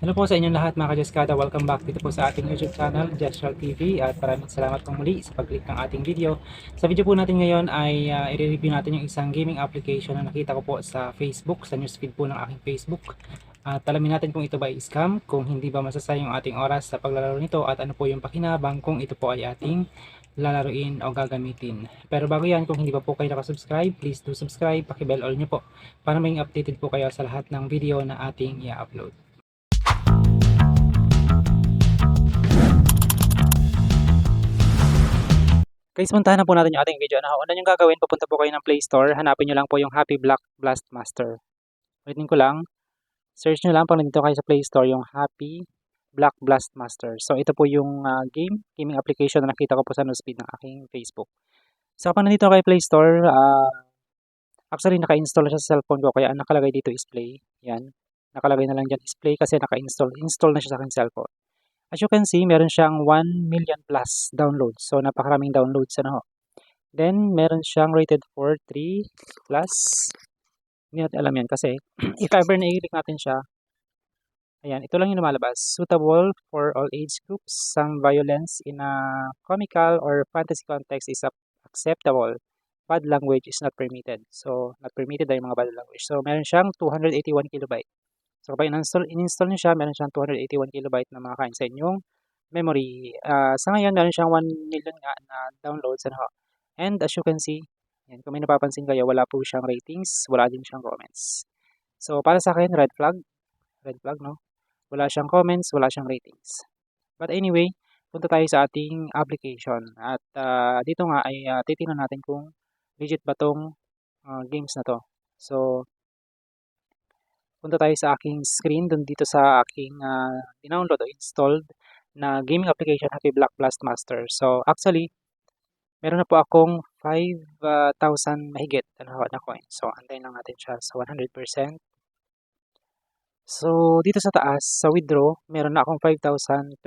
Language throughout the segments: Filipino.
Hello po sa inyong lahat mga kadyeskada. Welcome back dito po sa ating YouTube channel, Jeshral TV, at maraming salamat po muli sa pag-click ng ating video. Sa video po natin ngayon ay i-review natin yung isang gaming application na nakita ko po sa Facebook, sa newsfeed po ng aking Facebook. At alamin natin kung ito ba ay scam, kung hindi ba masasayang yung ating oras sa paglalaro nito, at ano po yung pakinabang kung ito po ay ating lalaruin o gagamitin. Pero bago yan, kung hindi pa po kayo nakasubscribe, please do subscribe, paki-bell all nyo po para maging updated po kayo sa lahat ng video na ating i-upload. Guys, puntahan na po natin yung ating video. Una yung gagawin, pupunta po kayo ng Play Store. Hanapin nyo lang po yung Happy Block Blast Master. Ulitin ko lang. Search nyo lang pag nandito kayo sa Play Store yung Happy Block Blast Master. So, ito po yung gaming application na nakita ko po sa newsfeed ng aking Facebook. So, kapag nandito kayo Play Store, actually naka-install na siya sa cellphone ko. Kaya ang nakalagay dito is Play. Yan. Nakalagay na lang dyan is Play kasi naka-install. Install na siya sa aking cellphone. As you can see, meron siyang 1 million plus downloads. So, napakaraming downloads. Then, meron siyang rated for 3 plus. Hindi natin alam yan kasi if ever na-click natin siya, ayan, ito lang yung lumalabas. Suitable for all age groups. Some violence in a comical or fantasy context is acceptable. Bad language is not permitted. So, not permitted ay mga bad language. So, meron siyang 281 kilobyte. So, kapag in-install nyo siya, meron siyang 281 kilobyte na mga kain sa inyong memory. Sa ngayon, meron siyang 1 million nga na downloads. And as you can see, yan, kung may napapansin kayo, wala po siyang ratings, wala din siyang comments. So, para sa akin, red flag, no? Wala siyang comments, wala siyang ratings. But anyway, punta tayo sa ating application. At dito nga ay titingnan natin kung legit ba tong games na to. So, punta tayo sa aking screen, dun dito sa aking download o installed na gaming application, Happy Block Blast Master. So, actually, meron na po akong 5,000 mahigit na coin. So, antayin lang natin siya sa 100%. So, dito sa taas, sa withdraw, meron na akong 5,034.53.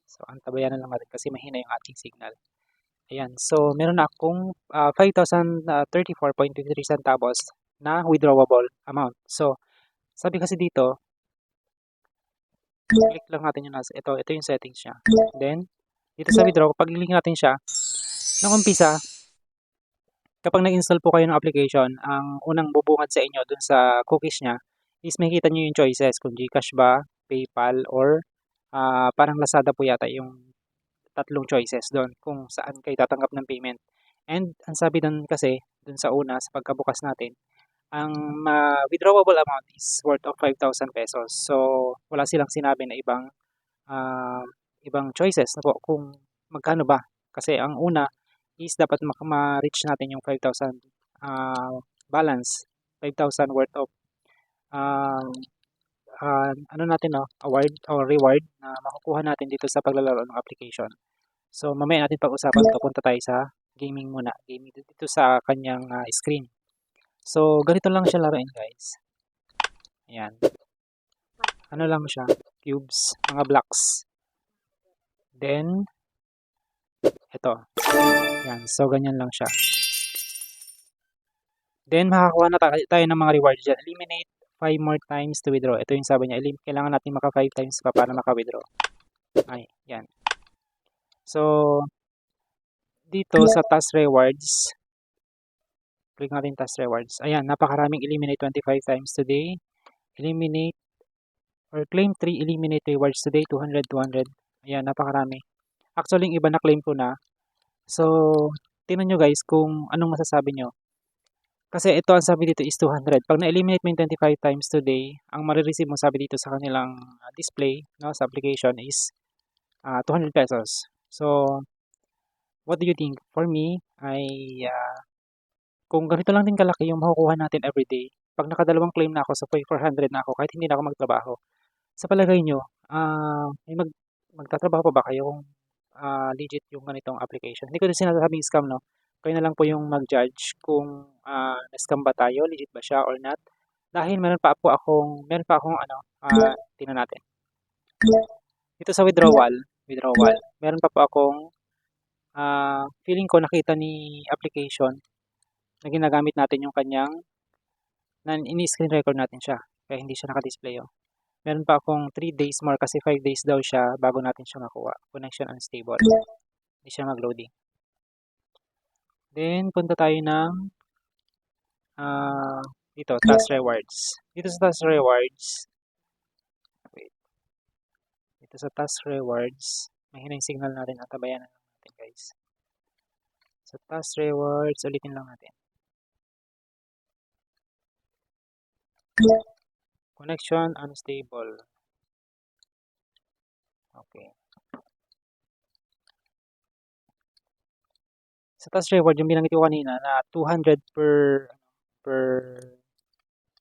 So, antabayan na lang natin kasi mahina yung ating signal. Ayan. So, meron na akong 5,034.53 centavos na withdrawable amount. So, sabi kasi dito, click lang natin yung ito yung settings niya. Then, dito sa withdraw, pag link natin siya, nung umpisa, kapag nag-install po kayo ng application, ang unang bubungad sa inyo dun sa cookies niya is makikita nyo yung choices kung GCash ba, PayPal, or parang Lazada po yata yung tatlong choices doon kung saan kayo tatanggap ng payment. And ang sabi doon kasi, dun sa una, sa pagkabukas natin, ang withdrawable amount is worth of 5,000 pesos. So, wala silang sinabi na ibang choices na po kung magkano ba. Kasi ang una is dapat ma-reach natin yung 5,000 balance, 5,000 worth of award or reward na makukuha natin dito sa paglalaro ng application. So, mamaya natin pag-usapan ito. Punta tayo sa gaming muna. Gaming dito sa kanyang screen. So, ganito lang siya laruin, guys. Ayan. Ano lang siya? Cubes, mga blocks. Then, ito. Ayan. So, ganyan lang siya. Then, makakuha na tayo ng mga rewards dyan. Eliminate 5 more times to withdraw. Ito yung sabi niya. Kailangan natin maka 5 times pa para maka-withdraw. Ay, yan. So, dito sa task rewards, click natin task rewards. Ayan, napakaraming eliminate 25 times today. Eliminate or claim 3 eliminate rewards today, 200, 200. Ayan, napakarami. Actually, yung iba na claim ko na. So, tingnan nyo guys kung anong masasabi nyo. Kasi ito ang sabi dito is 200. Pag na-eliminate mo yung 25 times today, ang marireceive mo sabi dito sa kanilang display, no, sa application is 200 pesos. So, what do you think? For me, kung ganito lang din kalaki yung makukuha natin everyday, pag nakadalawang claim na ako sa 400 na ako, kahit hindi na ako magtrabaho, sa palagay nyo, magtatrabaho pa ba kayo kung legit yung ganitong application? Hindi ko din sinasabing scam, no? Kayo na lang po yung mag-judge kung na-scam ba tayo, legit ba siya or not. Dahil meron pa akong tingnan natin. Dito sa withdrawal, meron pa po akong feeling ko nakita ni application na ginagamit natin yung kanyang, na ini-screen record natin siya. Kaya hindi siya naka-display. Oh. Meron pa akong 3 days more kasi 5 days daw siya bago natin siya makuha. Connection unstable. Hindi siya mag-loading. Then, punta tayo ng dito, task rewards. Dito sa task rewards, wait. Dito sa task rewards, mahina yung signal natin at tabayan na natin guys. Sa task rewards, ulitin lang natin. Connection unstable. Okay. Sa task reward, yung binanggit ko kanina na 200 per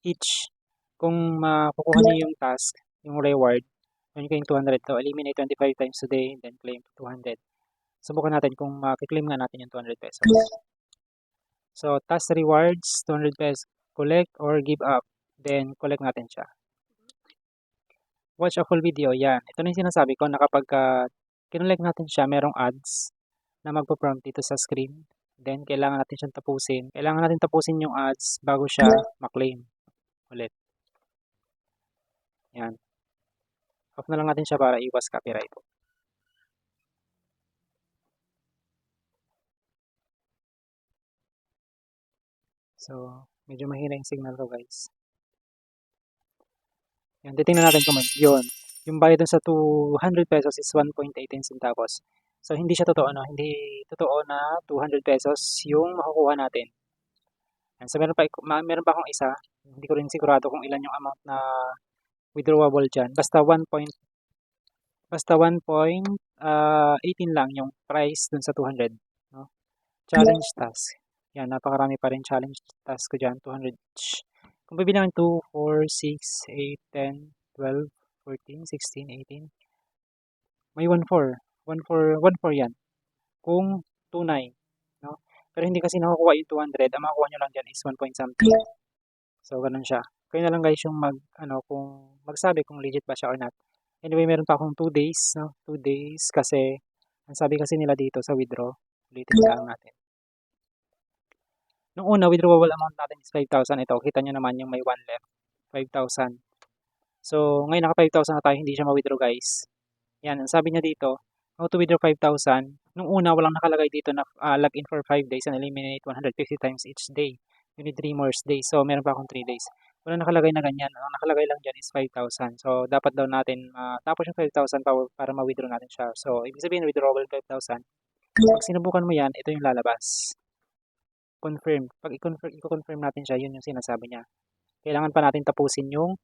each. Kung makukuha niyo yung task, yung reward, yun kayong 200 to. Eliminate 25 times today, then claim 200. Subukan natin kung makiklaim nga natin yung 200 pesos. So, task rewards, 200 pesos. Collect or give up. Then, collect natin siya. Watch a full video. Yan. Ito na yung sinasabi ko na kapag kinolect natin siya, merong ads na magpo-prompt dito sa screen. Then, kailangan natin siyang tapusin. Kailangan natin tapusin yung ads bago siya maklaim ulit. Yan. Off na lang natin siya para iwas copyright. So, medyo mahina yung signal ko guys. Yan, titingnan natin kung yun. Yung bayad dun sa 200 pesos is 1.18 centavos. So, hindi siya totoo, no? Hindi totoo na 200 pesos yung makukuha natin. Yan. So, meron pa akong isa. Hindi ko rin sigurado kung ilan yung amount na withdrawable dyan. Basta 1.18 lang yung price dun sa 200. No? Challenge task. Yan, napakarami pa rin challenge task ko dyan. 200 each. Kung bibilang 2, 4, 6, 8, 10, 12, 14, 16, 18. May 1.4. 1.4 yan. Kung tunay. No? Pero hindi kasi nakukuha yung 200. Ang makukuha nyo lang dyan is 1 point something. So, ganun siya. Kayo na lang guys yung kung magsabi kung legit ba siya or not. Anyway, meron pa akong 2 days. No? 2 days kasi, ang sabi kasi nila dito sa withdraw. Ulitin lang natin. Nung una, withdrawable amount natin is 5,000. Ito, kita nyo naman yung may 1 left. 5,000. So, ngayon naka 5,000 na tayo, hindi siya ma-withdraw guys. Yan, ang sabi niya dito, how to withdraw 5,000. Nung una, walang nakalagay dito na log in for 5 days and eliminate 150 times each day. You need 3 more days. So, meron pa akong 3 days. Walang nakalagay na ganyan. Ang nakalagay lang dyan is 5,000. So, dapat daw natin tapos yung 5,000 para ma-withdraw natin siya. So, ibig sabihin, withdrawable 5,000. Pag sinubukan mo yan, ito yung lalabas. Confirm. Pag i-confirm natin siya, yun yung sinasabi niya. Kailangan pa natin tapusin yung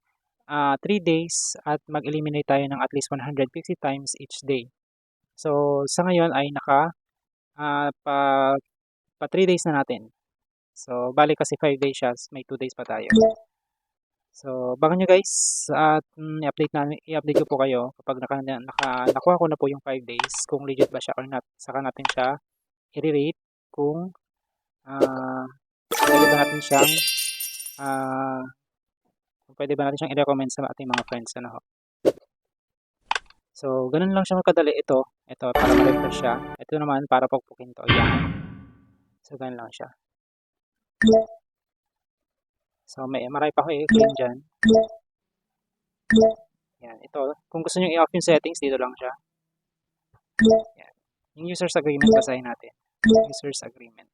3 days at mag-eliminate tayo ng at least 150 times each day. So, sa ngayon ay pa 3 days na natin. So, balik kasi 5 days siya, may 2 days pa tayo. So, baka nyo guys, at i-update ko po kayo kapag nakuha ko na po yung 5 days, kung legit ba siya or not. Saka natin siya i-rate kung pwede ba natin siyang i-recommend sa ating mga friends. So, ganun lang siya magkadali. Ito para ma-refresh siya. Ito naman para pagpukin to. Yan. So, ganun lang siya. So, marami pa ako i-clean dyan. Yan. Ito. Kung gusto nyo i-off yung settings, dito lang siya. Yan. Yung users agreement, basahin natin. Users agreement.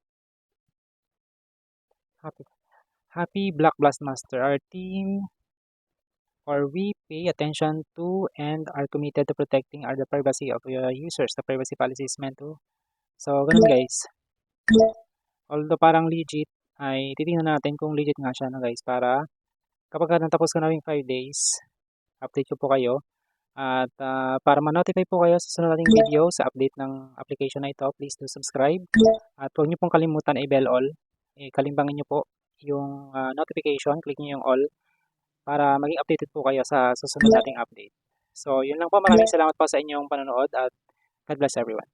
Happy Black Blast Master. Our team we pay attention to and are committed to protecting the privacy of your users. The privacy policy is meant to. So, ganun guys. Although parang legit, ay titingnan natin kung legit nga siya guys. Para kapag natapos ko na yung 5 days, update ko po kayo. At para ma-notify po kayo sa sunod nating video sa update ng application na ito, please do subscribe. At huwag niyo pong kalimutan i-bell all. Kalimbangin niyo po yung notification, click niyo yung all para maging updated po kayo sa susunod nating update. So, yun lang po. Maraming salamat po sa inyong panonood at God bless everyone.